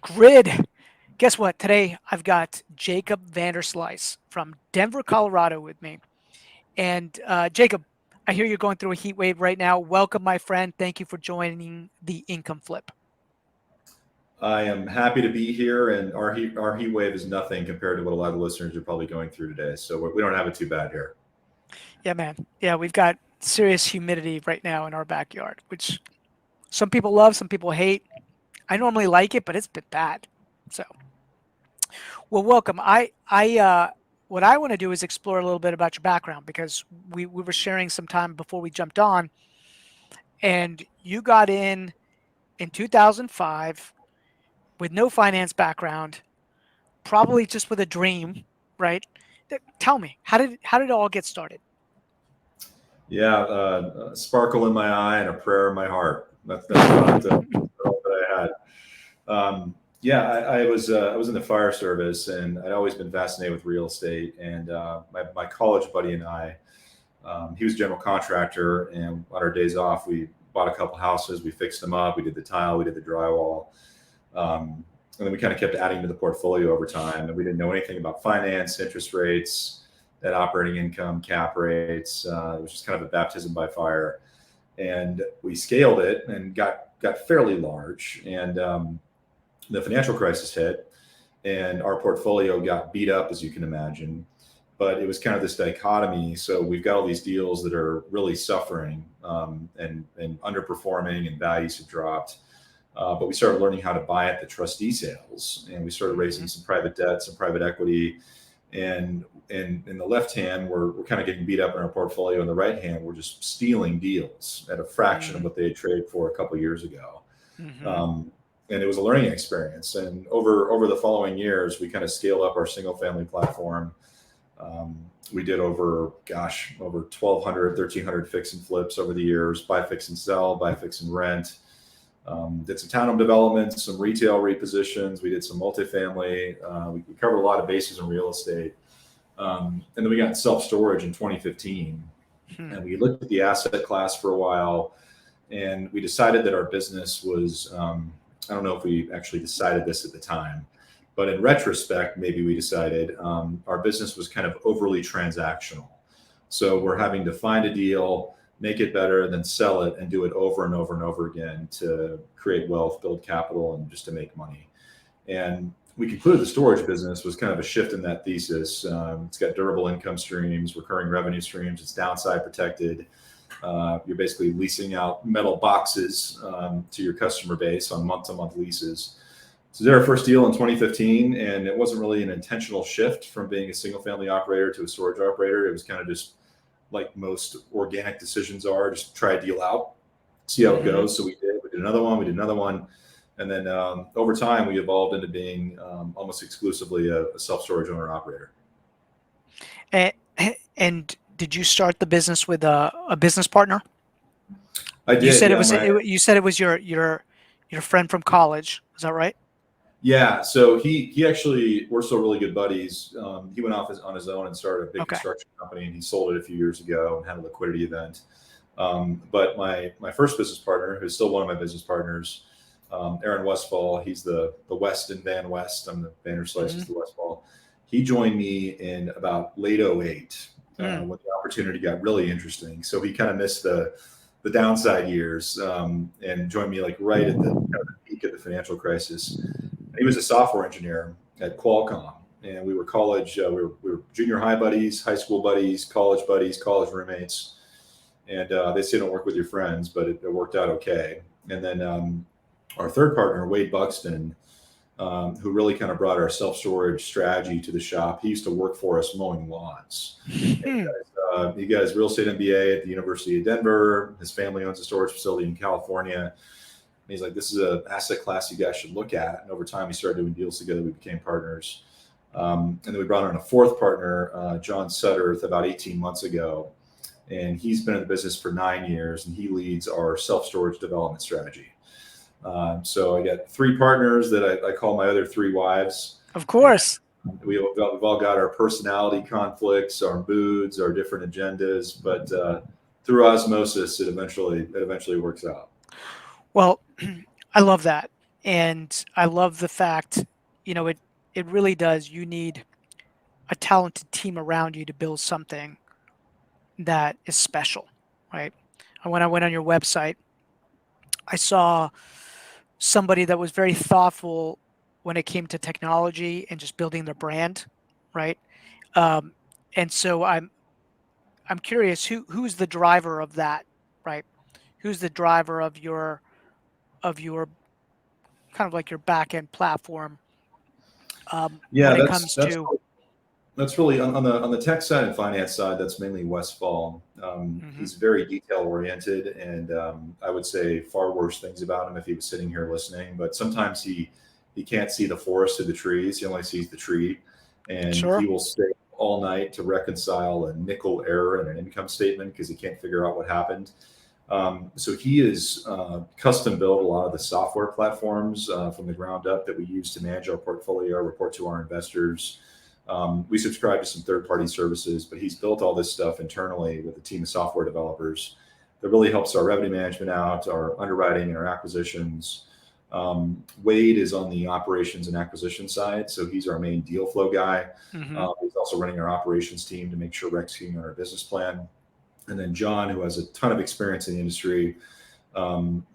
Grid. Guess what? Today I've got Jacob Vanderslice from Denver, Colorado with me. And Jacob, I hear you're going through a heat wave right now. Welcome, my friend. Thank you for joining the Income Flip. I am happy to be here, and our heat wave is nothing compared to what a lot of listeners are probably going through today. So we don't have it too bad here. Yeah, man. Yeah, we've got serious humidity right now in our backyard, which some people love, some people hate. I normally like it, but it's been bad. So, well, welcome. What I want to do is explore a little bit about your background because we were sharing some time before we jumped on, and you got in 2005 with no finance background, probably just with a dream, right? Tell me, how did it all get started? Yeah, a sparkle in my eye and a prayer in my heart. That's all that I had. Yeah, I was in the fire service, and I'd always been fascinated with real estate. And my college buddy and I, he was a general contractor, and on our days off, we bought a couple houses, we fixed them up, we did the tile, we did the drywall. And then we kind of kept adding to the portfolio over time. And we didn't know anything about finance, interest rates, net operating income, cap rates. It was just kind of a baptism by fire. And we scaled it and got fairly large. And the financial crisis hit, and our portfolio got beat up, as you can imagine. But it was kind of this dichotomy. So we've got all these deals that are really suffering, and underperforming, and values have dropped. But we started learning how to buy at the trustee sales, and we started raising Mhm. some private debt, some private equity. And in the left hand, we're kind of getting beat up in our portfolio. In the right hand, we're just stealing deals at a fraction of Mm, what they had traded for a couple of years ago. mhm. Um, and it was a learning experience. And over the following years, we kind of scaled up our single family platform. We did over 1,200, 1,300 fix and flips over the years: buy, fix and sell, buy, fix and rent. Did some townhome developments, some retail repositions. We did some multifamily. We covered a lot of bases in real estate. And then we got self storage in 2015. Hmm. And we looked at the asset class for a while, and we decided that our business was, I don't know if we actually decided this at the time, but in retrospect, maybe we decided our business was kind of overly transactional. So we're having to find a deal, make it better, then sell it and do it over and over and over again to create wealth, build capital, and just to make money. And we concluded the storage business was kind of a shift in that thesis. It's got durable income streams, recurring revenue streams, it's downside protected. You're basically leasing out metal boxes to your customer base on month to month leases. So did our first deal in 2015, and it wasn't really an intentional shift from being a single family operator to a storage operator. It was kind of just like most organic decisions are, just try a deal out, see how it Mhm. goes. So we did another one, we did another one. And then over time, we evolved into being almost exclusively a self storage owner operator. And, and did you start the business with a business partner? I You did, said yeah. you said it was your friend from college. Is that right? Yeah, so he actually, we're still really good buddies. He went off on his own and started a big Okay. construction company, and he sold it a few years ago and had a liquidity event. But my first business partner, who's still one of my business partners, Aaron Westfall, he's the West in VanWest. I'm the Vanderslice, Hmm. is the Westfall. He joined me in about late '08 Mm. when the opportunity got really interesting. So he kind of missed the downside years, and joined me like right at the kind of the peak of the financial crisis. He was a software engineer at Qualcomm, and we were college. We were junior high buddies, high school buddies, college roommates. And they say don't work with your friends, but it worked out okay. And then our third partner, Wade Buxton, who really kind of brought our self storage strategy to the shop. He used to work for us mowing lawns. And Hmm. he got his real estate MBA at the University of Denver. His family owns a storage facility in California. And he's like, this is an asset class you guys should look at. And over time, we started doing deals together. We became partners. And then we brought on a fourth partner, John Sutterth, about 18 months ago. And he's been in the business for 9 years, and he leads our self storage development strategy. So I got three partners that I call my other three wives. Of And course. we've all got our personality conflicts, our moods, our different agendas, but through osmosis, it eventually works out. Well, I love that. And I love the fact, it really does. You need a talented team around you to build something that is special, right? And when I went on your website, I saw somebody that was very thoughtful when it came to technology and just building their brand, right? Um, and so I'm curious who's the driver of that, right? Who's the driver of your kind of like your back end platform Yeah, when it that's comes that's to? that's really on the tech side and finance side. That's mainly Westfall. Hmm. He's very detail oriented, and I would say far worse things about him if he was sitting here listening. But sometimes he can't see the forest to the trees. He only sees the tree, and he Sure. will stay all night to reconcile a nickel error in an income statement because he can't figure out what happened. So he is custom built a lot of the software platforms from the ground up that we use to manage our portfolio, report to our investors. We subscribe to some third-party services, but he's built all this stuff internally with a team of software developers that really helps our revenue management out, our underwriting, and our acquisitions. Wade is on the operations and acquisition side, so he's our main deal flow guy. Hmm. He's also running our operations team to make sure we're executing on our business plan. And then John, who has a ton of experience in the industry,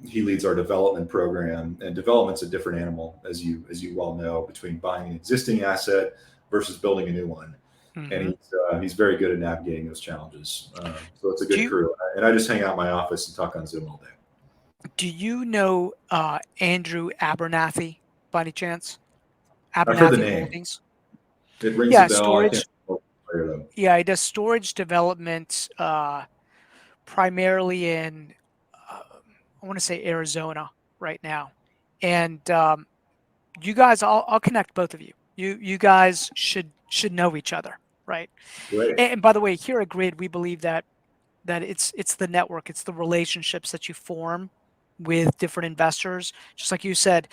he leads our development program. And development's a different animal, as you well know, between buying an existing asset versus building a new one. And Hmm. he's very good at navigating those challenges. So it's a Do good you crew. And I just hang out in my office and talk on Zoom all day. do you know Andrew Abernathy by any chance? I've heard the Abernathy name. Holdings. It rings a Yeah, bell. I can't storage. remember though. Yeah, he does storage development primarily in I want to say Arizona right now. And you guys, I'll connect both of you. You guys should know each other, right? Great. And by the way, here at Grid, we believe that it's the network, it's the relationships that you form with different investors. Just like you said,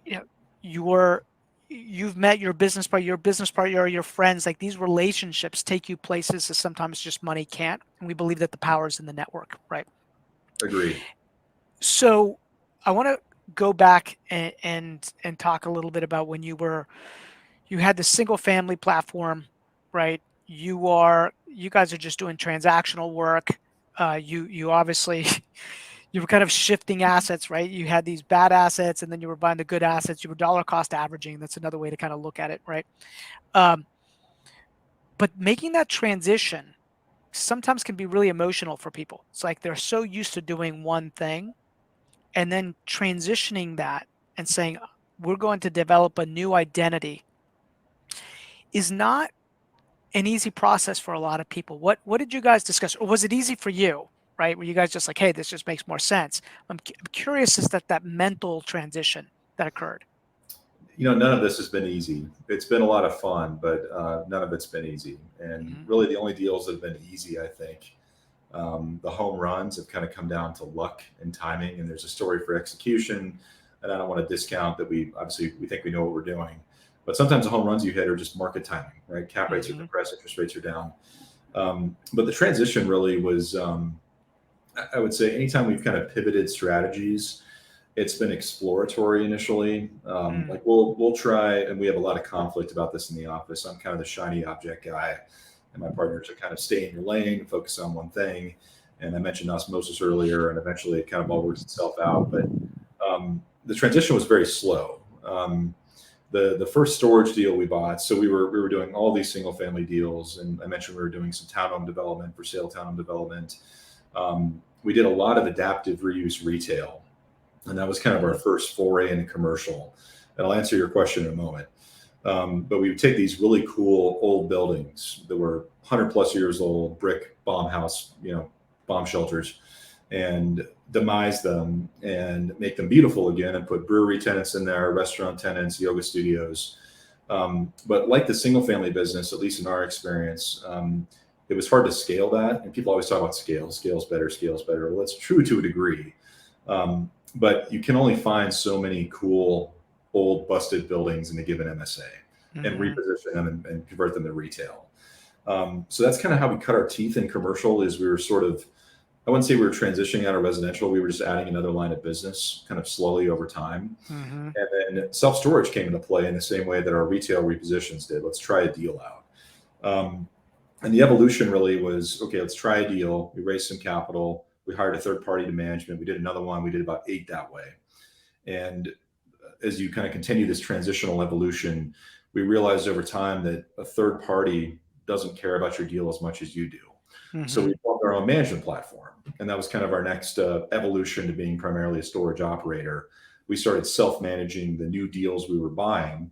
you know, you're you've met your business partner, your friends. Like these relationships take you places that sometimes just money can't. And we believe that the power is in the network, right? Agreed. So I want to go back and talk a little bit about when you had the single family platform, right? You guys are just doing transactional work. You obviously you were kind of shifting assets, right? You had these bad assets, and then you were buying the good assets. You were dollar cost averaging. That's another way to kind of look at it, right? Um, but making that transition sometimes can be really emotional for people. It's like they're so used to doing one thing, and then transitioning that and saying we're going to develop a new identity is not an easy process for a lot of people. What did you guys discuss, or was it easy for you? Right? Were you guys just like, hey, this just makes more sense? I'm curious as that mental transition that occurred. None of this has been easy. It's been a lot of fun, but none of it's been easy. And Hmm. really, the only deals that have been easy, I think, the home runs have kind of come down to luck and timing. And there's a story for execution. And I don't want to discount that we obviously we think we know what we're doing, but sometimes the home runs you hit are just market timing, right? Cap rates are Hmm. compressed, interest rates are down. But the transition really was, I would say, anytime we've kind of pivoted strategies, it's been exploratory initially. Mm. Like we'll try, and we have a lot of conflict about this in the office. I'm kind of the shiny object guy, and my partners are kind of stay in your lane, focus on one thing. And I mentioned osmosis earlier, and eventually it kind of all works itself out. But the transition was very slow. The first storage deal we bought, so we were doing all these single family deals, and I mentioned we were doing some townhome development for sale, townhome development. We did a lot of adaptive reuse retail, and that was kind of our Hmm. first foray into commercial. And I'll answer your question in a moment. But we would take these really cool old buildings that were 100 plus years old, brick bomb house, bomb shelters, and demise them and make them beautiful again and put brewery tenants in there, restaurant tenants, yoga studios. But like the single family business, at least in our experience, it was hard to scale that. And people always talk about scale's better, scale's better. Well, that's true to a degree. But you can only find so many cool old busted buildings in a given MSA and Hmm. reposition them and convert them to retail. So that's kind of how we cut our teeth in commercial is we were sort of I wouldn't say we were transitioning out of residential. We were just adding another line of business kind of slowly over time. Mm-hmm. And then self-storage came into play in the same way that our retail repositions did. Let's try a deal out. And the evolution really was, okay, let's try a deal. We raised some capital. We hired a third party to management. We did another one. We did about 8 that way. And as you kind of continue this transitional evolution, we realized over time that a third party doesn't care about your deal as much as you do. So Mm-hmm. we formed our own management platform. And that was kind of our next evolution to being primarily a storage operator. We started self-managing the new deals we were buying.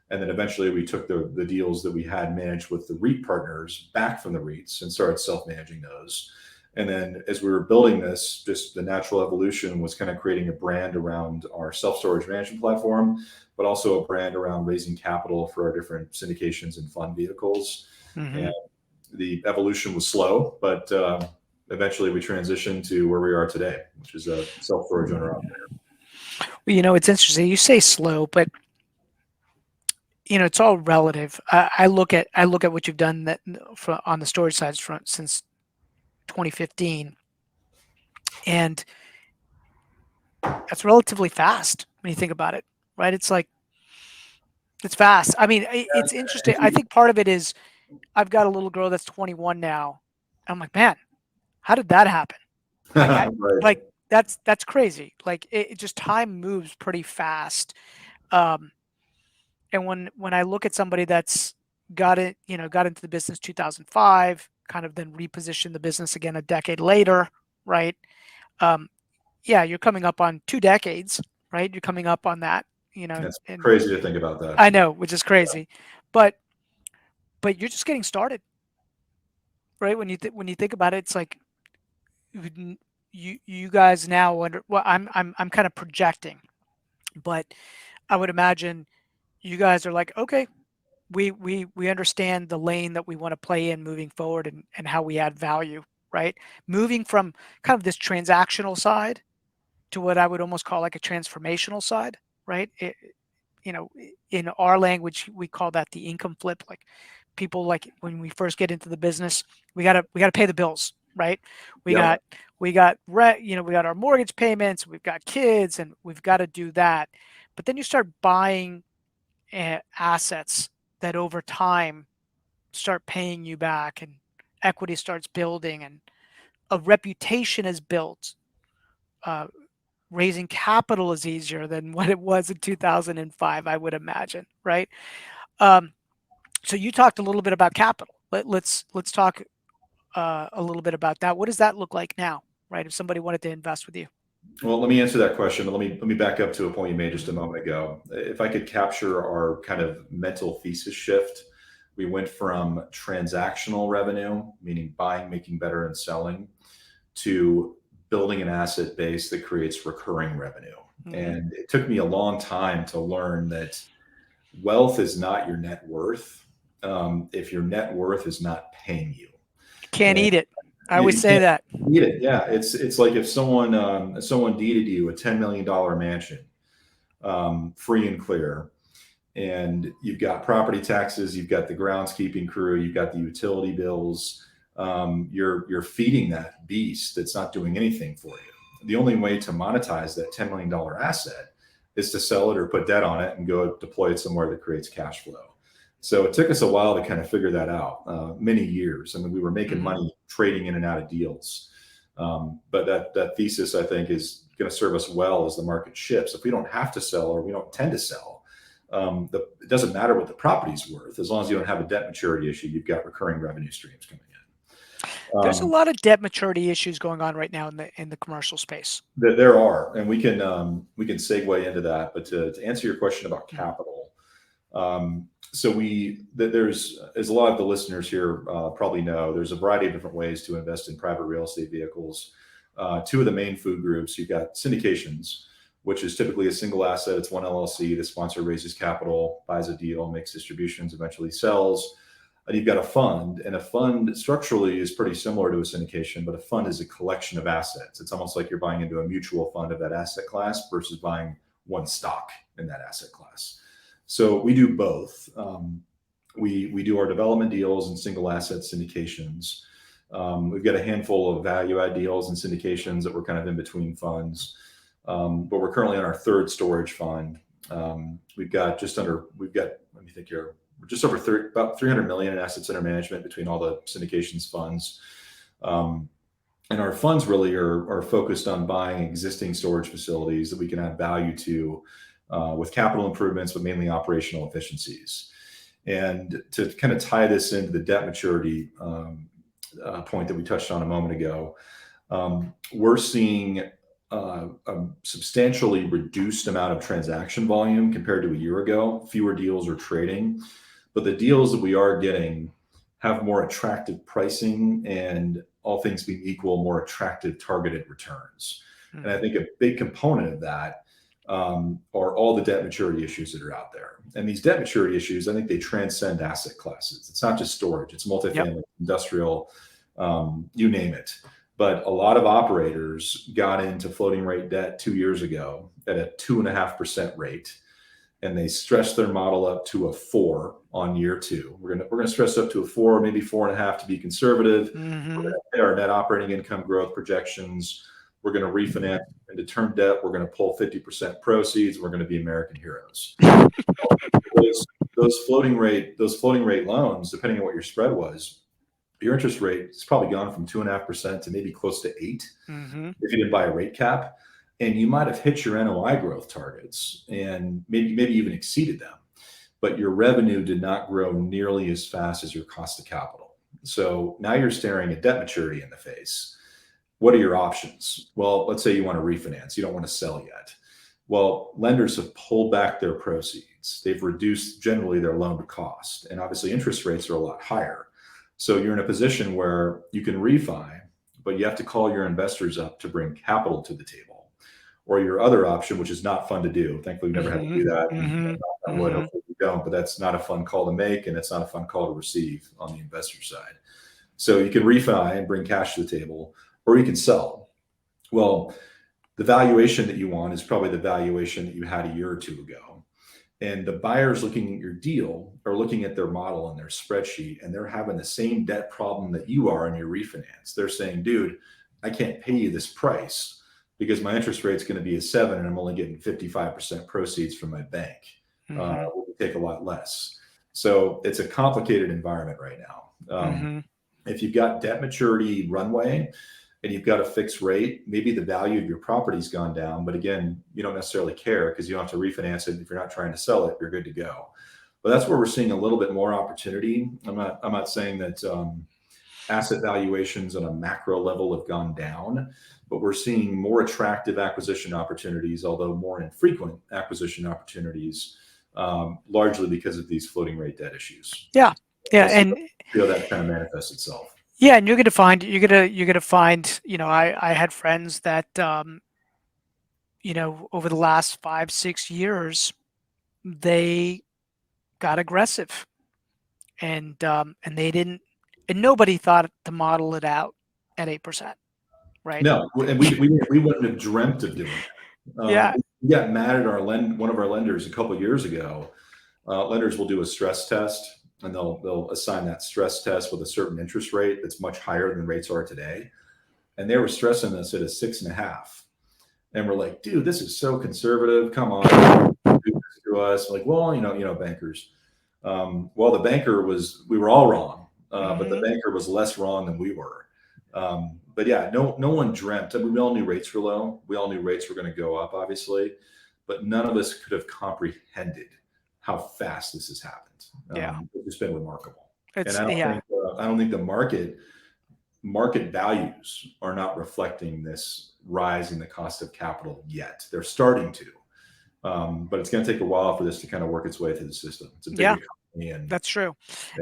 And then eventually we took the deals that we had managed with the REIT partners back from the REITs and started self-managing those. And then as we were building this, just the natural evolution was kind of creating a brand around our self-storage management platform, but also a brand around raising capital for our different syndications and fund vehicles. Mm-hmm. And the evolution was slow, but eventually we transitioned to where we are today, which is a self-storage owner operator. Well, it's interesting. You say slow, but it's all relative. I look at what you've done on the storage side front since 2015, and that's relatively fast when you think about it, right? It's fast. I mean, it's interesting. I think part of it is I've got a little girl that's 21 now. I'm like, man, how did that happen? Like, Right. like that's crazy. Like, it just time moves pretty fast. Um, and when I look at somebody that's got into the business 2005, kind of then repositioned the business again a decade later, right? Um, yeah, you're coming up on 2 decades, right? You're coming up on that, It's and crazy to think about that. I know, which is crazy, but you're just getting started, right? When you think about it, it's like you guys now under. Well, I'm kind of projecting, but I would imagine you guys are like, okay, we understand the lane that we want to play in moving forward, and how we add value, right? Moving from kind of this transactional side to what I would almost call like a transformational side, right? In our language, we call that the income flip. Like, people, like, when we first get into the business, we gotta pay the bills, right? We Yep. got we got we got our mortgage payments, we've got kids, and we've got to do that. But then you start buying assets that over time start paying you back, and equity starts building, and a reputation is built. Uh, Raising capital is easier than what it was in 2005, I would imagine, right? Um, so you talked a little bit about capital. Let's talk a little bit about that. What does that look like now, right? If somebody wanted to invest with you. Well, let me answer that question, but let me back up to a point you made just a Mm-hmm. moment ago. If I could capture our kind of mental thesis shift, we went from transactional revenue, meaning buying, making better, and selling, to building an asset base that creates recurring revenue. Mm-hmm. And it took me a long time to learn that wealth is not your net worth, if your net worth is not paying you. Can't And eat it. I always you say can't that. beat it. Yeah, it's like if someone deeded you a $10 million mansion, free and clear, and you've got property taxes, you've got the groundskeeping crew, you've got the utility bills. You're feeding that beast that's not doing anything for you. The only way to monetize that $10 million asset is to sell it or put debt on it and go deploy it somewhere that creates cash flow. So it took us a while to kind of figure that out, many years. I mean, we were making Mm-hmm. money trading in and out of deals. But that thesis, I think, is going to serve us well as the market shifts. If we don't have to sell, or we don't tend to sell, it doesn't matter what the property's worth. As long as you don't have a debt maturity issue, you've got recurring revenue streams coming in. There's a lot of debt maturity issues going on right now in the commercial space. There are, and we can segue into that. But to answer your question about Mm-hmm. capital, so there's, as a lot of the listeners here probably know, there's a variety of different ways to invest in private real estate vehicles. Two of the main food groups, you've got syndications, which is typically a single asset. It's one LLC. The sponsor raises capital, buys a deal, makes distributions, eventually sells. And you've got a fund, and a fund structurally is pretty similar to a syndication, but a fund is a collection of assets. It's almost like you're buying into a mutual fund of that asset class versus buying one stock in that asset class. So we do both. We do our development deals and single asset syndications. We've got a handful of value add deals and syndications that we're kind of in between funds. But we're currently on our third storage fund. Let me think here, we're just over about 300 million in assets under management between all the syndications funds. And our funds really are focused on buying existing storage facilities that we can add value to with capital improvements, but mainly operational efficiencies. And to kind of tie this into the debt maturity point that we touched on a moment ago, we're seeing a substantially reduced amount of transaction volume compared to a year ago. Fewer deals are trading, but the deals that we are getting have more attractive pricing and, all things being equal, more attractive targeted returns. And I think a big component of that are all the debt maturity issues that are out there. And these debt maturity issues, I think they transcend asset classes. It's not just storage, it's multifamily, industrial, you name it. But a lot of operators got into floating rate debt 2 years ago at a 2.5% rate, and they stretched their model up to a 4 on year 2. We're gonna stress up to a 4, maybe 4.5 to be conservative. We're gonna hit our net operating income growth projections. We're gonna refinance into term debt. We're gonna pull 50% proceeds. We're gonna be American heroes. Those floating rate loans, depending on what your spread was, your interest rate has probably gone from 2.5% to maybe close to 8 if you didn't buy a rate cap, and you might have hit your NOI growth targets and maybe even exceeded them, but your revenue did not grow nearly as fast as your cost of capital. So now you're staring a debt maturity in the face. What are your options? Well, let's say you want to refinance. You don't want to sell yet. Well, lenders have pulled back their proceeds. They've reduced generally their loan to cost, and obviously interest rates are a lot higher. So you're in a position where you can refi, but you have to call your investors up to bring capital to the table. Or your other option, which is not fun to do. Thankfully, we've never had to do that. Hopefully we don't, but that's not a fun call to make, and it's not a fun call to receive on the investor side. So you can refi and bring cash to the table, or you can sell. Well, the valuation that you want is probably the valuation that you had a year or two ago. And the buyers looking at your deal are looking at their model and their spreadsheet, and they're having the same debt problem that you are in your refinance. They're saying, dude, I can't pay you this price because my interest rate's going to be a 7 and I'm only getting 55% proceeds from my bank. We'll take a lot less. So it's a complicated environment right now. If you've got debt maturity runway and you've got a fixed rate, maybe the value of your property's gone down, but again, you don't necessarily care because you don't have to refinance it. If you're not trying to sell it, you're good to go. But that's where we're seeing a little bit more opportunity. I'm not saying that asset valuations on a macro level have gone down, but we're seeing more attractive acquisition opportunities, although more infrequent acquisition opportunities, largely because of these floating rate debt issues. Yeah, and feel that kind of manifests itself. Yeah, and you're gonna find. I had friends that over the last 5-6 years, they got aggressive, and they didn't, and nobody thought to model it out at 8%, right? No, and we wouldn't have dreamt of doing that. Yeah. We got mad at one of our lenders a couple of years ago. Lenders will do a stress test, and they'll assign that stress test with a certain interest rate that's much higher than rates are today. And they were stressing us at a 6.5. And we're like, dude, this is so conservative. Come on, do this to us. Like, well, bankers. Well, the banker we were all wrong, but the banker was less wrong than we were. But yeah, no one dreamt. I mean, we all knew rates were low. We all knew rates were going to go up, obviously, but none of us could have comprehended how fast this has happened. It's been remarkable. And I don't think the market values are not reflecting this rise in the cost of capital yet. They're starting to, but it's going to take a while for this to kind of work its way through the system. It's a big economy, and that's true.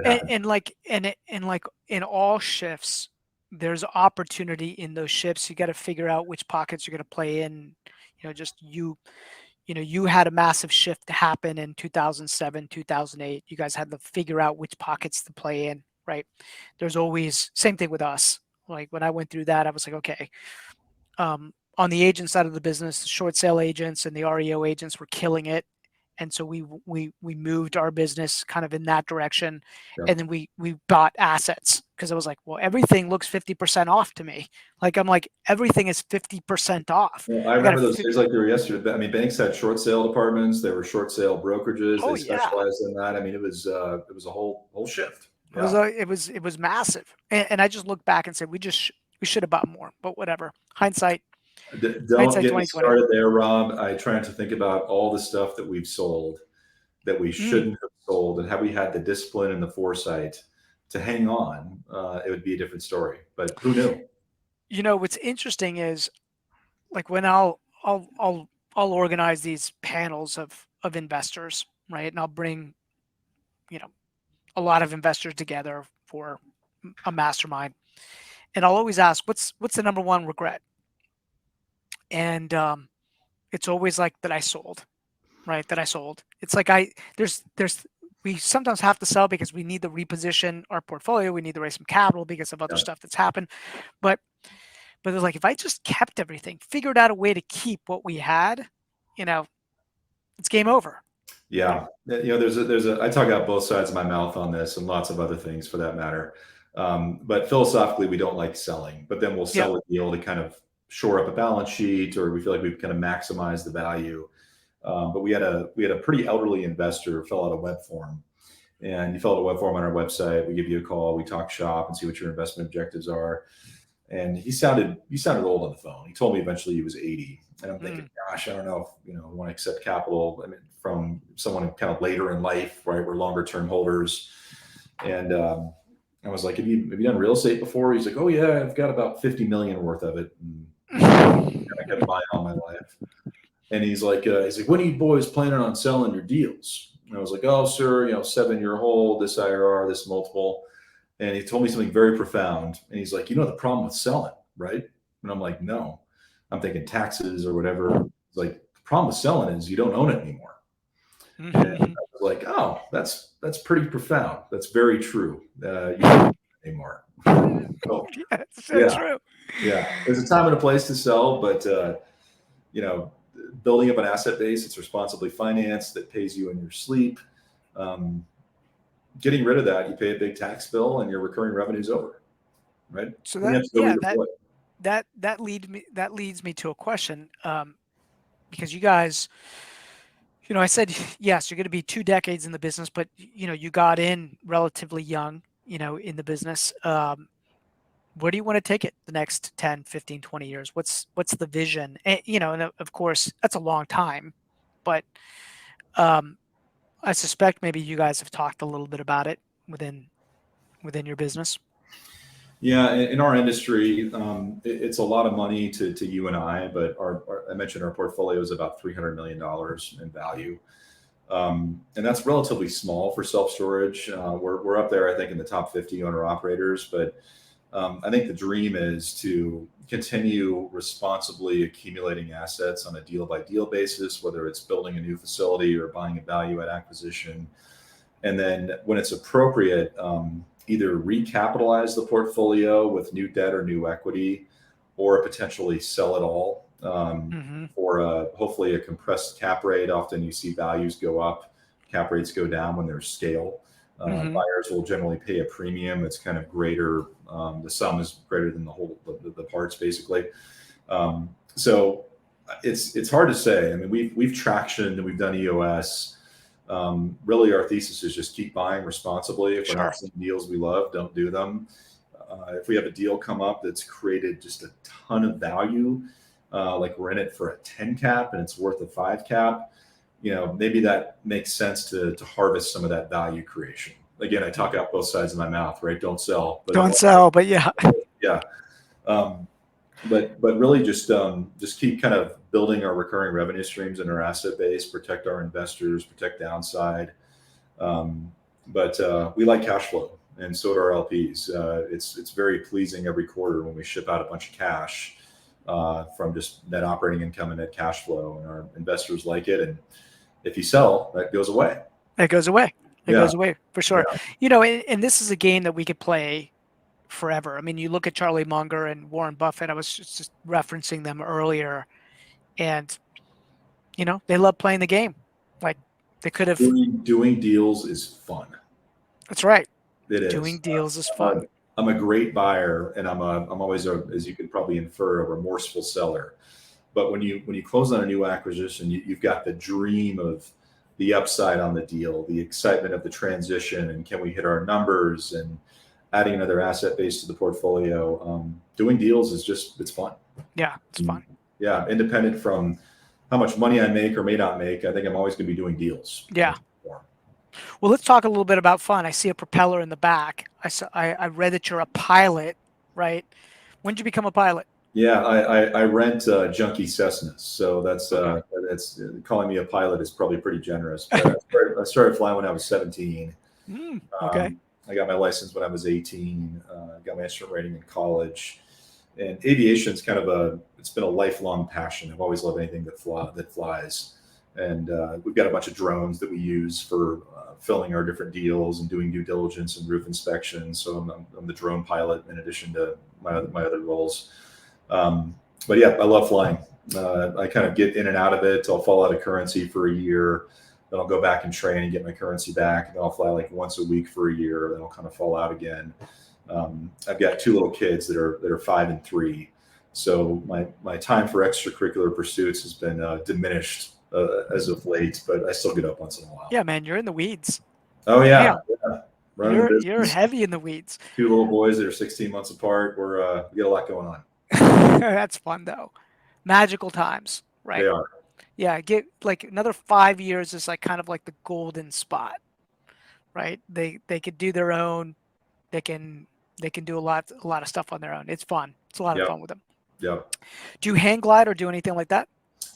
And like in all shifts, there's opportunity in those shifts. You got to figure out which pockets you're going to play in. You had a massive shift to happen in 2007, 2008. You guys had to figure out which pockets to play in, right? There's always, same thing with us. Like when I went through that, I was like, okay, on the agent side of the business, the short sale agents and the REO agents were killing it. and so we moved our business kind of in that direction, Yeah. and then we bought assets because I was like, well, everything looks 50% off to me. Like I'm like everything is 50% off. Well, I I got remember those days like they were yesterday. I mean, banks had short sale departments. There were short sale brokerages. oh They yeah, specialized in that. I mean, it was a whole shift. Yeah. it was massive, and I just look back and said we should have bought more, but whatever. Don't Hindsight get me 2020. started there, Rob. I try not to think about all the stuff that we've sold that we Mm. shouldn't have sold, and had we had the discipline and the foresight to hang on, it would be a different story. But who knew? You know what's interesting is like when I'll organize these panels of investors, right? And I'll bring, you know, a lot of investors together for a mastermind. And I'll always ask, what's the number one regret? And it's always like that I sold, right? That I sold. It's like there's we sometimes have to sell because we need to reposition our portfolio. We need to raise some capital because of other Yeah. stuff that's happened. But it's like if I just kept everything, figured out a way to keep what we had, you know, it's game over. You know? Yeah, there's a. I talk out both sides of my mouth on this, and lots of other things for that matter. But philosophically, we don't like selling, but then we'll Yeah. sell a deal to kind of shore up a balance sheet, or we feel like we've kind of maximized the value. But we had a pretty elderly investor fill out a web form, and you fill out a web form on our website. We give you a call, we talk shop, and see what your investment objectives are. And he sounded old on the phone. He told me eventually he was 80, and I'm thinking, Mm. gosh, I don't know if I want to accept capital. I mean, from someone kind of later in life, right? We're longer term holders, and I was like, have you done real estate before? He's like, oh yeah, I've got about 50 million worth of it. And I kept buying all my life. And he's like, when are you boys planning on selling your deals? And I was like, oh, sir, 7-year hold, this IRR, this multiple. And he told me something very profound. And he's like, the problem with selling, right? And I'm like, no. I'm thinking taxes or whatever. He's like, the problem with selling is you don't own it anymore. And I was like, oh, that's pretty profound. That's very true. You don't own it anymore. So, Yeah, it's so yeah, true. yeah. There's a time and a place to sell, but you know, building up an asset base that's responsibly financed that pays you in your sleep. Um, Getting rid of that, you pay a big tax bill, and your recurring revenue is over, right? So And you that have to go yeah, redeploy. that leads me to a question, because you guys, I said yes, you're going to be 2 decades in the business, but you got in relatively young, in the business. Where do you want to take it the next 10, 15, 20 years? What's the vision? And of course, that's a long time, but um, I suspect maybe you guys have talked a little bit about it within your business. Yeah, in our industry, it's a lot of money to you and I, but I mentioned our portfolio is about $300 million in value. And that's relatively small for self storage. We're up there, I think, in the top 50 owner operators. But I think the dream is to continue responsibly accumulating assets on a deal by deal basis, whether it's building a new facility or buying a value add acquisition. And then when it's appropriate, either recapitalize the portfolio with new debt or new equity, or potentially sell it all for hopefully a compressed cap rate. Often you see values go up, cap rates go down when there's scale. Buyers will generally pay a premium. It's kind of greater. The sum is greater than the parts, basically. So it's hard to say. I mean, we've tractioned and we've done EOS. Really, our thesis is just keep buying responsibly. If we're Sure. not seeing deals we love, don't do them. If we have a deal come up that's created just a ton of value, like we're in it for a 10 cap and it's worth a 5 cap, maybe that makes sense to harvest some of that value creation. Again, I talk out both sides of my mouth, right? Don't sell, but Don't sell, but yeah. yeah. But really just keep kind of building our recurring revenue streams in our asset base, protect our investors, protect downside. But we like cash flow, and so do our LPs. It's very pleasing every quarter when we ship out a bunch of cash from just net operating income and net cash flow, and our investors like it. And if you sell, that goes away. It goes away. It Yeah. goes away for sure. Yeah. And this is a game that we could play forever. I mean, you look at Charlie Munger and Warren Buffett. I was just referencing them earlier, and they love playing the game. Like They could have. Doing deals is fun. That's right. It Doing is. deals is I'm a, fun. I'm a great buyer, and I'm always as you can probably infer, a remorseful seller. But when you close on a new acquisition, you've got the dream of the upside on the deal, the excitement of the transition, and can we hit our numbers, and adding another asset base to the portfolio. Doing deals is just it's fun. Yeah, it's fun. Yeah, independent from how much money I make or may not make, I think I'm always going to be doing deals. Yeah. Well, let's talk a little bit about fun. I see a propeller in the back. I read that you're a pilot, right? When did you become a pilot? Yeah, I rent junky Cessnas, so that's Okay. calling me a pilot is probably pretty generous. But I started flying when I was 17. Okay. I got my license when I was 18. Got my instrument rating in college, and aviation is kind of it's been a lifelong passion. I've always loved anything that flies, and we've got a bunch of drones that we use for filling our different deals and doing due diligence and roof inspections. So I'm the drone pilot in addition to my other roles. But yeah, I love flying. I kind of get in and out of it. I'll fall out of currency for a year. Then I'll go back and train and get my currency back. And then I'll fly like once a week for a year. Then I'll kind of fall out again. I've got two little kids that are 5 and 3. So my time for extracurricular pursuits has been diminished as of late, but I still get up once in a while. Yeah, man, you're in the weeds. Oh yeah. You're heavy in the weeds. Two little boys that are 16 months apart. We get a lot going on. That's fun though. Magical times, right? They are. Yeah, get like another 5 years is like kind of like the golden spot, right? They could do their own. They can do a lot of stuff on their own. It's fun. It's a lot of fun with them. Yep. Do you hang glide or do anything like that?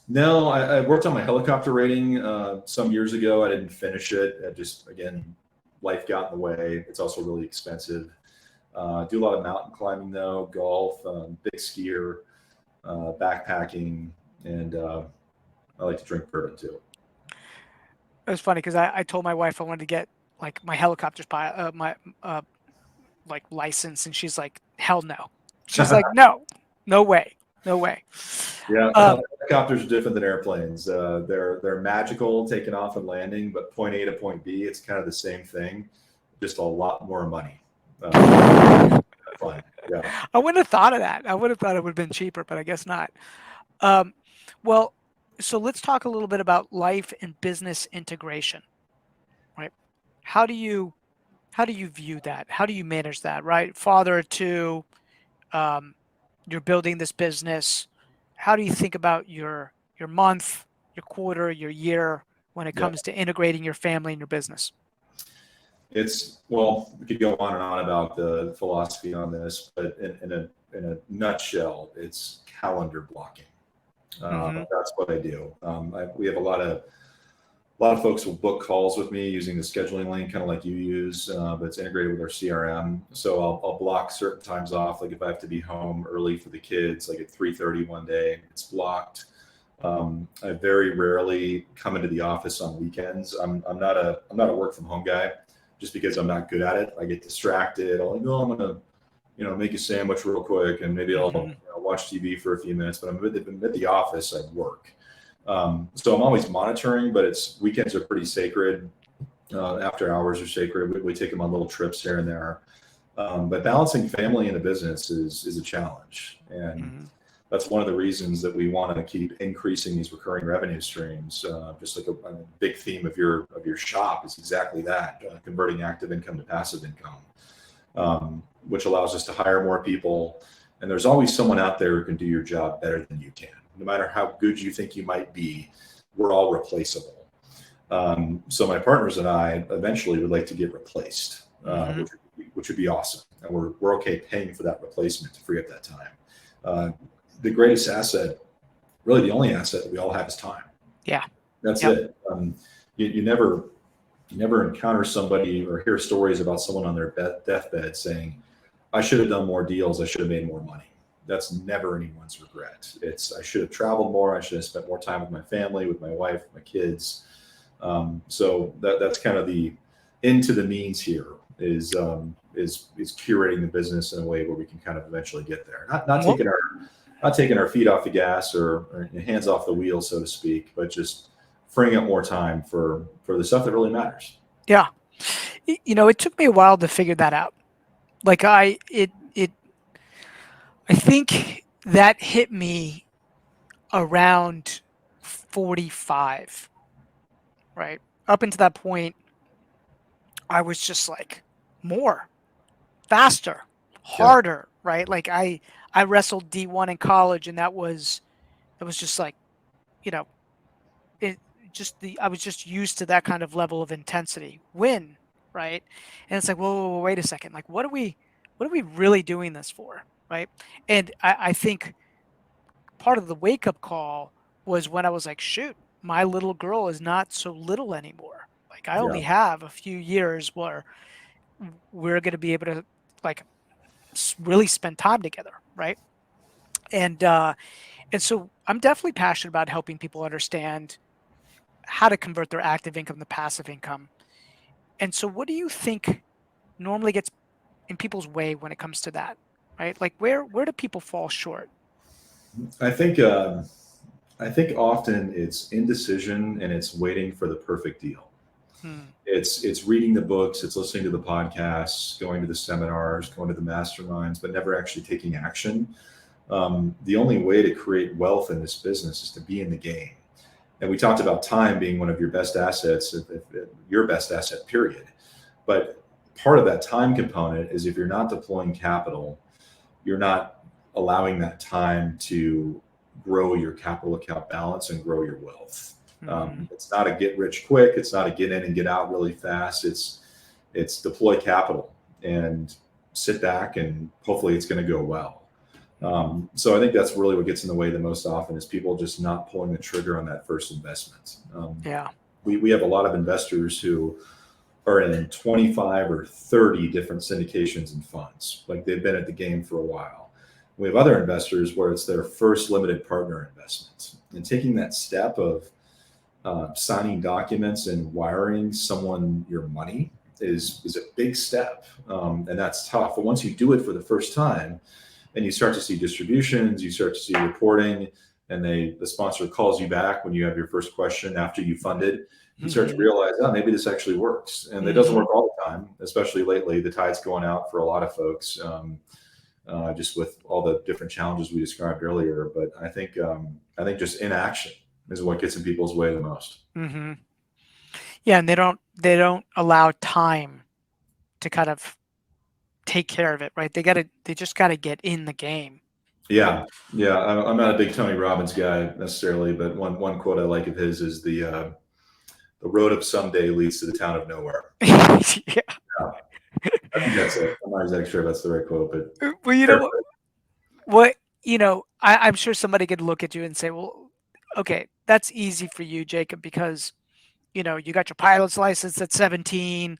No, I worked on my helicopter rating some years ago. I didn't finish it. Again, life got in the way. It's also really expensive. Do a lot of mountain climbing though, golf, big skier, backpacking, and I like to drink bourbon too. It was funny because I told my wife I wanted to get like my helicopter's like license, and she's like, hell no. She's like, no way. Yeah, helicopters are different than airplanes. They're magical taking off and landing, but point A to point B, it's kind of the same thing, just a lot more money. Fun. Yeah. I wouldn't have thought of that. I would have thought it would have been cheaper, but I guess not. Well, so let's talk a little bit about life and business integration, right? How do you view that? How do you manage that, right? Father of two, you're building this business. How do you think about your month, your quarter, your year when it comes to integrating your family and your business? We could go on and on about the philosophy on this, but in a nutshell, it's calendar blocking. That's what I do. We have a lot of folks will book calls with me using the scheduling link, kind of like you use, but it's integrated with our CRM. So I'll block certain times off. Like if I have to be home early for the kids, like at 3:30 one day, it's blocked. I very rarely come into the office on weekends. I'm not a work from home guy, just because I'm not good at it. I get distracted. I'm gonna make a sandwich real quick, and maybe I'll watch TV for a few minutes. But I'm at the office. I work. So I'm always monitoring, but weekends are pretty sacred. After hours are sacred. We take them on little trips here and there. But balancing family and a business is a challenge. And that's one of the reasons that we want to keep increasing these recurring revenue streams. Just like a big theme of your shop is exactly that, converting active income to passive income, which allows us to hire more people. And there's always someone out there who can do your job better than you can. No matter how good you think you might be, we're all replaceable. So my partners and I eventually would like to get replaced, which would be awesome. And we're okay paying for that replacement to free up that time. The greatest asset, really the only asset that we all have, is time. Yeah. That's it. You never encounter somebody or hear stories about someone on their deathbed saying, I should have done more deals, I should have made more money. That's never anyone's regret. I should have traveled more. I should have spent more time with my family, with my wife, my kids. So that's kind of the into the means here is curating the business in a way where we can kind of eventually get there. Not taking our feet off the gas or hands off the wheel, so to speak, but just freeing up more time for the stuff that really matters. Yeah. It took me a while to figure that out. Like I think that hit me around 45, right? Up until that point, I was just like more, faster, Yeah, harder, right? Like I wrestled D1 in college, and it was just like, you know, it just the I was just used to that kind of level of intensity. Win, right? And it's like, whoa, wait a second. Like, what are we really doing this for, right? And I think part of the wake up call was when I was like, shoot, my little girl is not so little anymore. Like, I yeah, only have a few years where we're going to be able to like really spend time together, right? And so I'm definitely passionate about helping people understand how to convert their active income to passive income. And so, what do you think normally gets in people's way when it comes to that, right? Like, where do people fall short? I think uh, I think often it's indecision and it's waiting for the perfect deal. Hmm. It's reading the books, it's listening to the podcasts, going to the seminars, going to the masterminds, but never actually taking action. The only way to create wealth in this business is to be in the game. And we talked about time being one of your best assets, if your best asset, period. But part of that time component is if you're not deploying capital, you're not allowing that time to grow your capital account balance and grow your wealth. Hmm. It's not a get rich quick. It's not a get in and get out really fast. It's deploy capital and sit back and hopefully it's going to go well. Hmm. So I think that's really what gets in the way the most often is people just not pulling the trigger on that first investment. Yeah. We have a lot of investors who are in 25 or 30 different syndications and funds. Like they've been at the game for a while. We have other investors where it's their first limited partner investment. And taking that step of signing documents and wiring someone your money is a big step. And that's tough. But once you do it for the first time and you start to see distributions, you start to see reporting, and the sponsor calls you back when you have your first question after you funded, you start to Hmm. realize, oh, maybe this actually works. And it doesn't Hmm. work all the time, especially lately. The tide's going out for a lot of folks, just with all the different challenges we described earlier. But I think just inaction is what gets in people's way the most. Hmm. Yeah, and they don't allow time to kind of take care of it, right? They just gotta get in the game, right? Yeah, yeah. I'm not a big Tony Robbins guy necessarily, but one quote I like of his is the road of someday leads to the town of nowhere. Yeah. Yeah, I think that's it. I'm not exactly sure if that's the right quote, but Well, you know what? paraphrase. What I'm sure somebody could look at you and say, "Well, okay, that's easy for you, Jacob, because you got your pilot's license at 17.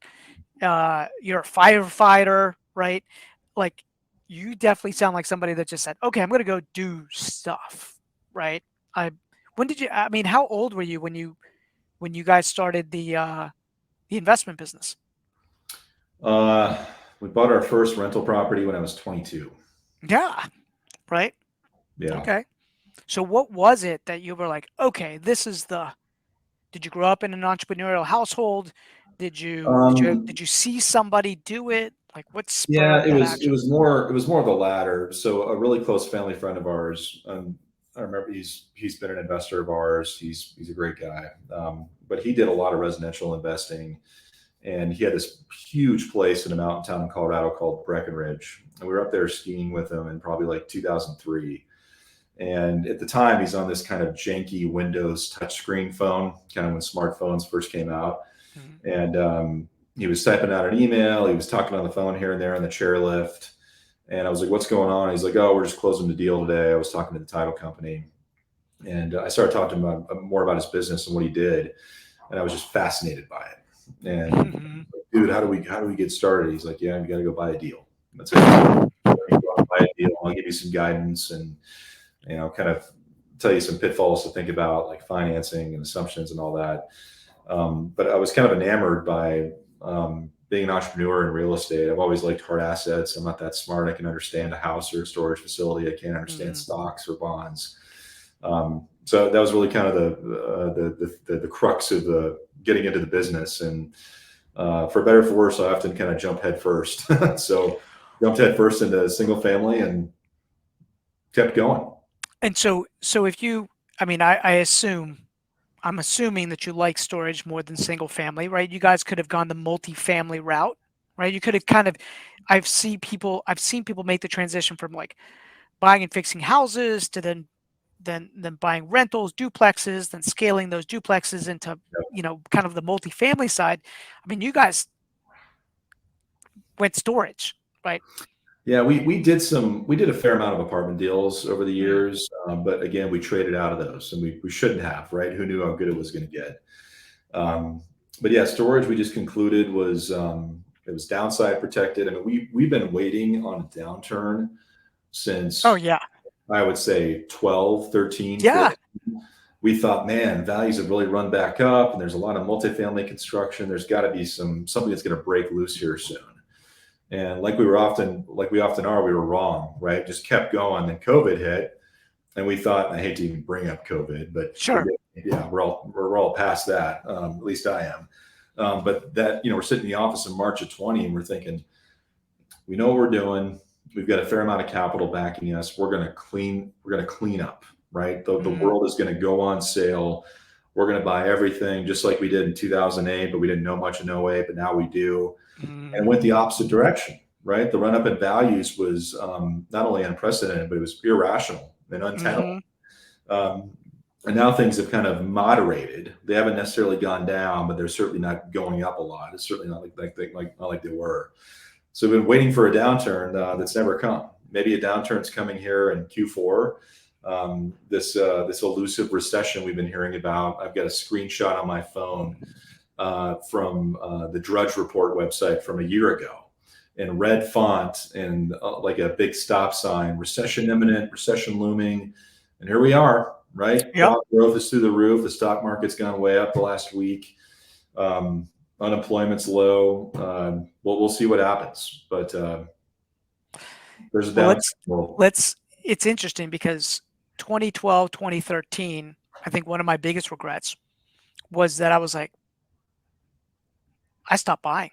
You're a firefighter, right? Like, you definitely sound like somebody that just said, "Okay, I'm gonna go do stuff," right? I when did you? I mean, how old were you when you guys started the investment business? Uh, we bought our first rental property when I was 22. Yeah, right. Yeah. Okay. So what was it that you were like, okay, this is the did you grow up in an entrepreneurial household? Did you see somebody do it? Like, what Yeah, spurred that action? it was more of the latter. So a really close family friend of ours, I remember he's been an investor of ours. He's a great guy, but he did a lot of residential investing, and he had this huge place in a mountain town in Colorado called Breckenridge, and we were up there skiing with him in probably like 2003. And at the time, he's on this kind of janky Windows touchscreen phone, kind of when smartphones first came out, Mhm. and he was typing out an email. He was talking on the phone here and there in the chairlift. And I was like, "What's going on?" He's like, "Oh, we're just closing the deal today." I was talking to the title company, and I started talking to him more about his business and what he did, and I was just fascinated by it. And Mhm. dude, how do we get started? He's like, "Yeah, you got to go buy a deal. That's it. You go out and buy a deal. I'll give you some guidance and kind of tell you some pitfalls to think about, like financing and assumptions and all that." But I was kind of enamored by being an entrepreneur in real estate. I've always liked hard assets. I'm not that smart. I can understand a house or a storage facility. I can't understand Mhm. stocks or bonds. So that was really kind of the crux of the getting into the business. And for better or for worse, I often kind of jump head first. So jumped head first into single family and kept going. And so if you, I mean, I'm assuming that you like storage more than single family, right? You guys could have gone the multifamily route, right? You could have kind of, I've seen people make the transition from like buying and fixing houses to then buying rentals, duplexes, then scaling those duplexes into, kind of the multifamily side. I mean, you guys went storage, right? Yeah, we did a fair amount of apartment deals over the Mm. years, but again, we traded out of those, and we shouldn't have, right? Who knew how good it was going to get? Um, but yeah, storage we just concluded was it was downside protected. I mean, we've been waiting on a downturn Oh since yeah, I would say 12, 13, yeah, 14. We thought, man, values have really run back up, and there's a lot of multifamily construction. There's got to be something that's going to break loose here soon. And like we often are, we were wrong, right? Just kept going. Then COVID hit, and we thought, I hate to even bring up COVID, but sure, yeah, we're all past that. At least I am. But that we're sitting in the office in March of 20, and we're thinking, we know what we're doing. We've got a fair amount of capital backing us. We're going to clean up, right? The mm, world is going to go on sale. We're going to buy everything just like we did in 2008, but we didn't know much in '08, but now we do. And mm, went the opposite direction, right? The run up in values was not only unprecedented, but it was irrational and untenable. mm-hmm. Um, and now things have kind of moderated. They haven't necessarily gone down, but they're certainly not going up a lot. It's certainly not like they were. So we've been waiting for a downturn that's never come. Maybe a downturn's coming here in Q4. This elusive recession we've been hearing about. I've got a screenshot on my phone from the Drudge Report website from a year ago in red font and like a big stop sign: recession imminent, recession looming. And here we are, right? Yep. Job growth is through the roof. The stock market's gone way up the last week. Unemployment's low. We'll see what happens, but there's a Well, down. Well, it's interesting because 2012, 2013, I think one of my biggest regrets was that I was like, I stopped buying.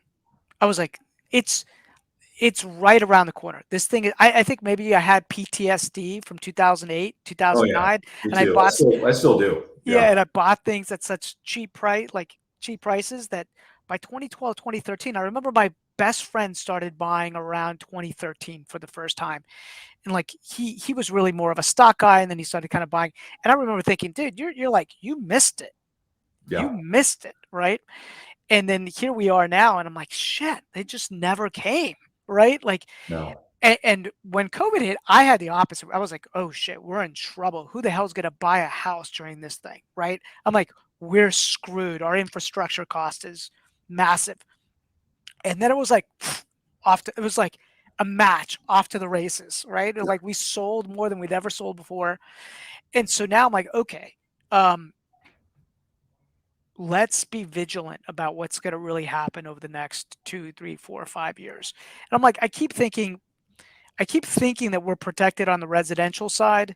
I was like, it's it's right around the corner. This thing is, I think maybe I had PTSD from 2008, oh yeah, 2009, me and I too. bought, I still do. yeah, Yeah, and I bought things at such cheap prices that by 2012, 2013, I remember my best friend started buying around 2013 for the first time. And like he was really more of a stock guy, and then he started kind of buying. And I remember thinking, dude, you're like, you missed it. You yeah, missed it, right? And then here we are now, and I'm like, shit, they just never came, right? Like, no, and when COVID hit, I had the opposite. I was like, oh shit, we're in trouble. Who the hell's gonna buy a house during this thing, right? I'm like, we're screwed. Our infrastructure cost is massive. And then it was like it was like a match off to the races, right? Like we sold more than we'd ever sold before. And so now I'm like, okay, um, let's be vigilant about what's going to really happen over the next 2, 3, 4, 5 years. And I'm like, I keep thinking that we're protected on the residential side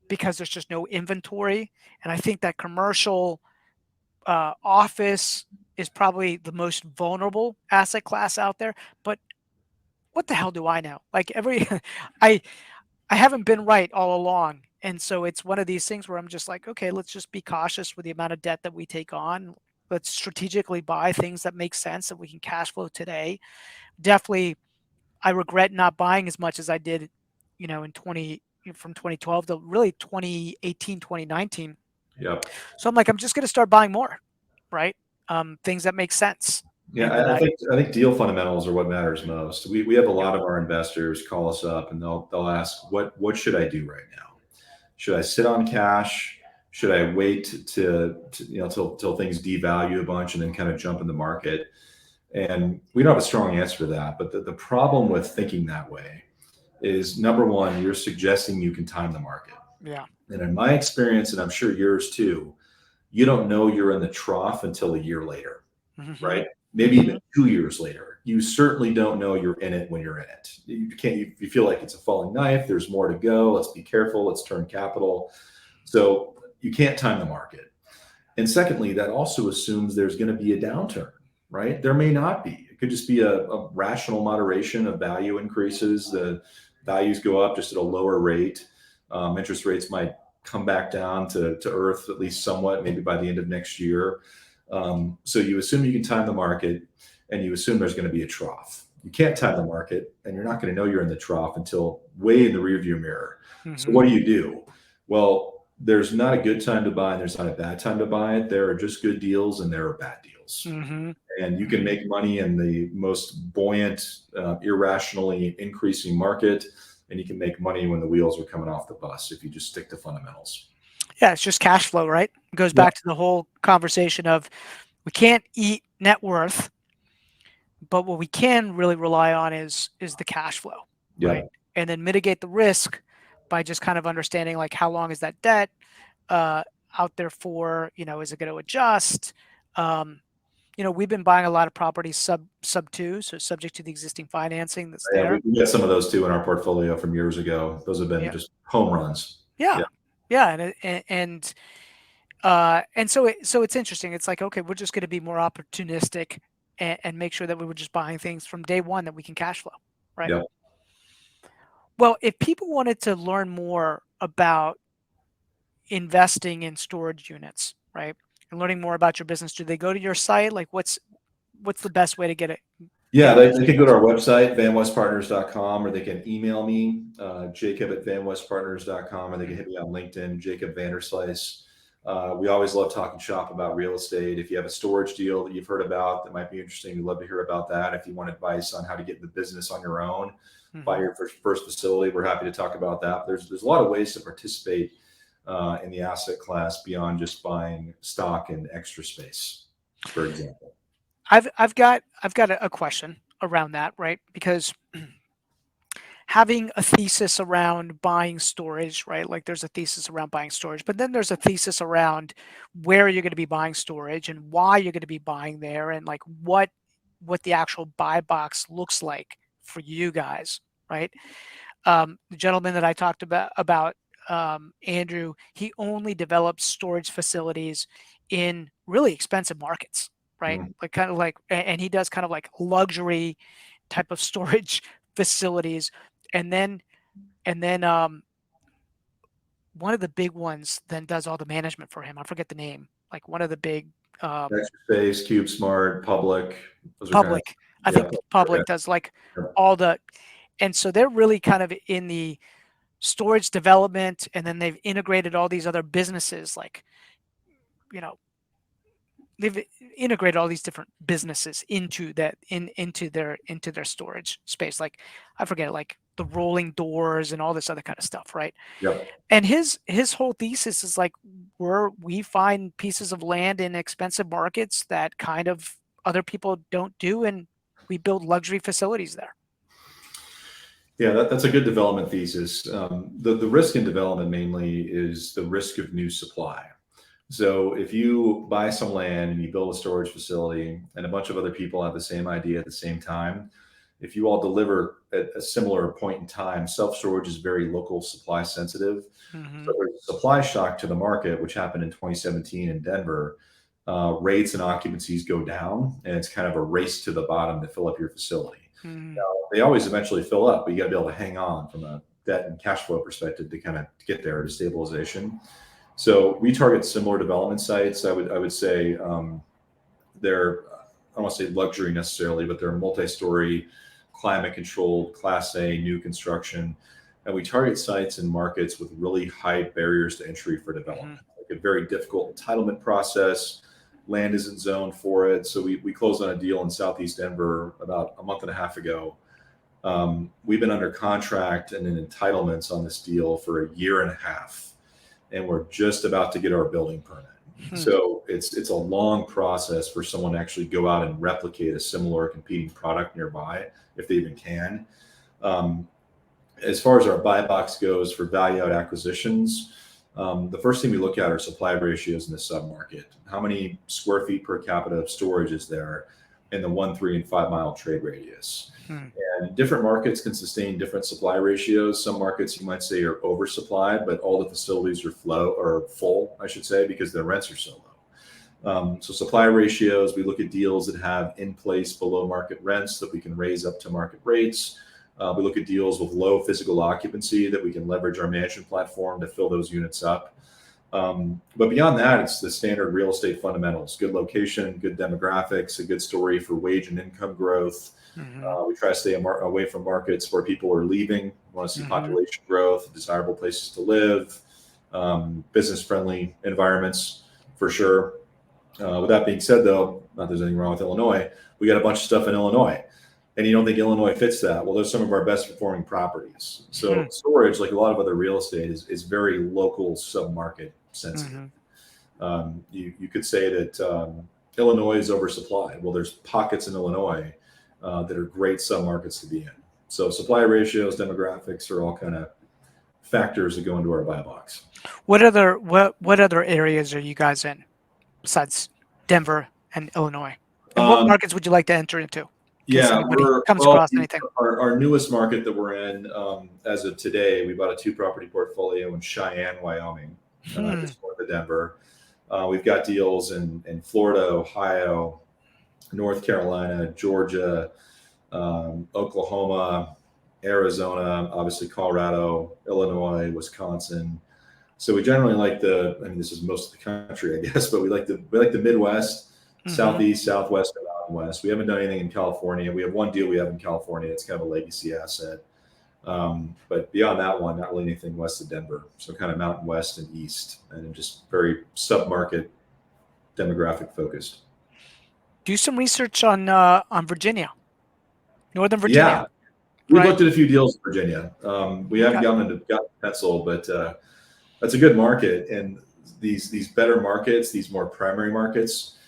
because there's just no inventory. And I think that commercial office is probably the most vulnerable asset class out there. But what the hell do I know? Like I I haven't been right all along. And so it's one of these things where I'm just like, okay, let's just be cautious with the amount of debt that we take on. Let's strategically buy things that make sense that we can cash flow today. Definitely, I regret not buying as much as I did, in 20 from 2012 to really 2018, 2019. yep. So I'm like, I'm just going to start buying more, right? Things that make sense. Yeah, And then I think deal fundamentals are what matters most. We have a yep, lot of our investors call us up and they'll ask, what should I do right now? Should I sit on cash? Should I wait to till things devalue a bunch and then kind of jump in the market? And we don't have a strong answer to that. But the problem with thinking that way is, number one, you're suggesting you can time the market. yeah, And in my experience, and I'm sure yours too, you don't know you're in the trough until a year later, mm-hmm, right? Maybe mm-hmm, even 2 years later. You certainly don't know you're in it when you're in it. You feel like it's a falling knife. There's more to go. Let's be careful. Let's turn capital. So you can't time the market. And secondly, that also assumes there's going to be a downturn, right? There may not be. It could just be a rational moderation of value increases. The values go up just at a lower rate. Interest rates might come back down to earth, at least somewhat, maybe by the end of next year. So you assume you can time the market, and you assume there's going to be a trough. You can't time the market, and you're not going to know you're in the trough until way in the rearview mirror. So what do? Well, there's not a good time to buy, and there's not a bad time to buy it. There are just good deals, and there are bad deals. And you can make money in the most buoyant, irrationally increasing market, and you can make money when the wheels are coming off the bus if you just stick to fundamentals. Yeah, it's just cash flow, right? It goes back to the whole conversation of we can't eat net worth, but what we can really rely on is the cash flow, right? And then mitigate the risk by just kind of understanding like how long is that debt out there for, is it going to adjust? We've been buying a lot of properties sub 2, so subject to the existing financing that's there. We got some of those too in our portfolio from years ago. Those have been just home runs. Yeah. And so it's interesting. It's like, okay, we're just going to be more opportunistic and make sure that we were just buying things from day one that we can cash flow, right? Yep. Well, if people wanted to learn more about investing in storage units, right, and learning more about your business, do they go to your site? Like, what's the best way to get it? Yeah, they can go to our website, VanWestPartners.com, or they can email me, Jacob@VanWestPartners.com, or they can hit me on LinkedIn, Jacob Vanderslice. We always love talking shop about real estate. If you have a storage deal that you've heard about that might be interesting, we'd love to hear about that. If you want advice on how to get in the business on your own, buy your first facility, we're happy to talk about that. There's a lot of ways to participate in the asset class beyond just buying stock and extra space, for example. I've got a question around that, right? Because having a thesis around buying storage, right? Like there's a thesis around buying storage, but then there's a thesis around where you're going to be buying storage and why you're going to be buying there, and like what the actual buy box looks like for you guys, right? The gentleman that I talked about Andrew, he only develops storage facilities in really expensive markets, right? Like and he does kind of like luxury type of storage facilities. And then one of the big ones then does all the management for him. I forget the name. Like one of the big Extra Space, Cube Smart, Public. Public. I think Public does like all the, and so they're really kind of in the storage development, and then they've integrated all these other businesses, like they've integrated all these different businesses into that into their storage space. Like I forget it, like the rolling doors and all this other kind of stuff, right? Yep. And his whole thesis is like we find pieces of land in expensive markets that kind of other people don't do, and we build luxury facilities there. Yeah, that's a good development thesis. The risk in development mainly is the risk of new supply. So if you buy some land and you build a storage facility and a bunch of other people have the same idea at the same time, if you all deliver at a similar point in time, self-storage is very local supply sensitive. So there's a supply shock to the market, which happened in 2017 in Denver. Rates and occupancies go down, and it's kind of a race to the bottom to fill up your facility. Now, they always eventually fill up, but you got to be able to hang on from a debt and cash flow perspective to kind of get there to stabilization. So we target similar development sites. I would say they're, I don't want to say luxury necessarily, but they're multi-story, climate controlled, Class A, new construction. And we target sites in markets with really high barriers to entry for development, like a very difficult entitlement process. Land isn't zoned for it. So we closed on a deal in Southeast Denver about a month and a half ago. We've been under contract and in entitlements on this deal for a year and a half, and we're just about to get our building permit. So it's a long process for someone to actually go out and replicate a similar competing product nearby, if they even can. As far as our buy box goes for value add acquisitions, the first thing we look at are supply ratios in the submarket. How many square feet per capita of storage is there? in the 1, 3, and 5 mile trade radius. Hmm. And different markets can sustain different supply ratios. Some markets you might say are oversupplied, but all the facilities are full, I should say, because their rents are so low. So supply ratios, we look at deals that have in place below market rents that we can raise up to market rates. We look at deals with low physical occupancy that we can leverage our management platform to fill those units up. But beyond that, it's the standard real estate fundamentals: good location, good demographics, a good story for wage and income growth. We try to stay away from markets where people are leaving. We want to see population growth, desirable places to live, business-friendly environments for sure. With that being said, though, not that there's anything wrong with Illinois. We got a bunch of stuff in Illinois, and you don't think Illinois fits that. Well, those are some of our best performing properties. So storage, like a lot of other real estate, is very local sub-market sensitive. You could say that Illinois is oversupplied. Well, there's pockets in Illinois that are great sub-markets to be in. So supply ratios, demographics are all kind of factors that go into our buy box. What other areas are you guys in besides Denver and Illinois? And what markets would you like to enter into? Yeah, across anything. Our newest market that we're in as of today, we bought a 2-property portfolio in Cheyenne, Wyoming, just north of Denver. We've got deals in Florida, Ohio, North Carolina, Georgia, Oklahoma, Arizona, obviously Colorado, Illinois, Wisconsin. So we generally like this is most of the country, I guess, but we like the Midwest, Southeast, Southwest, and Mountain West. We haven't done anything in California. We have one deal we have in California. It's kind of a legacy asset. But beyond that one, not really anything west of Denver. So kind of Mountain West and East, and just very sub-market demographic focused. Do some research on Virginia, Northern Virginia. Yeah, we've looked at a few deals in Virginia. We haven't gotten pencil, but that's a good market. And these better markets, these more primary markets,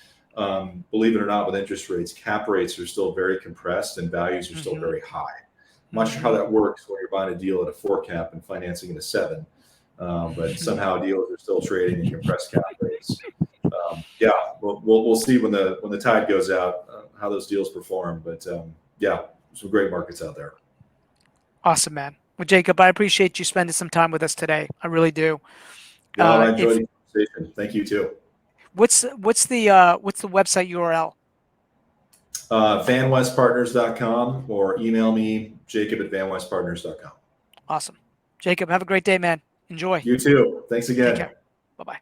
believe it or not, with interest rates, cap rates are still very compressed and values are still very high. I'm not sure how that works when you're buying a deal at a 4 cap and financing at a 7, but somehow deals are still trading at compressed cap rates. We'll see when the tide goes out how those deals perform. But some great markets out there. Awesome, man. Well, Jacob, I appreciate you spending some time with us today. I really do. Well, I enjoyed the conversation. Thank you too. What's the website URL? VanWestPartners.com, or email me, Jacob@VanWestPartners.com. Awesome. Jacob, have a great day, man. Enjoy. You too. Thanks again. Take care. Bye-bye.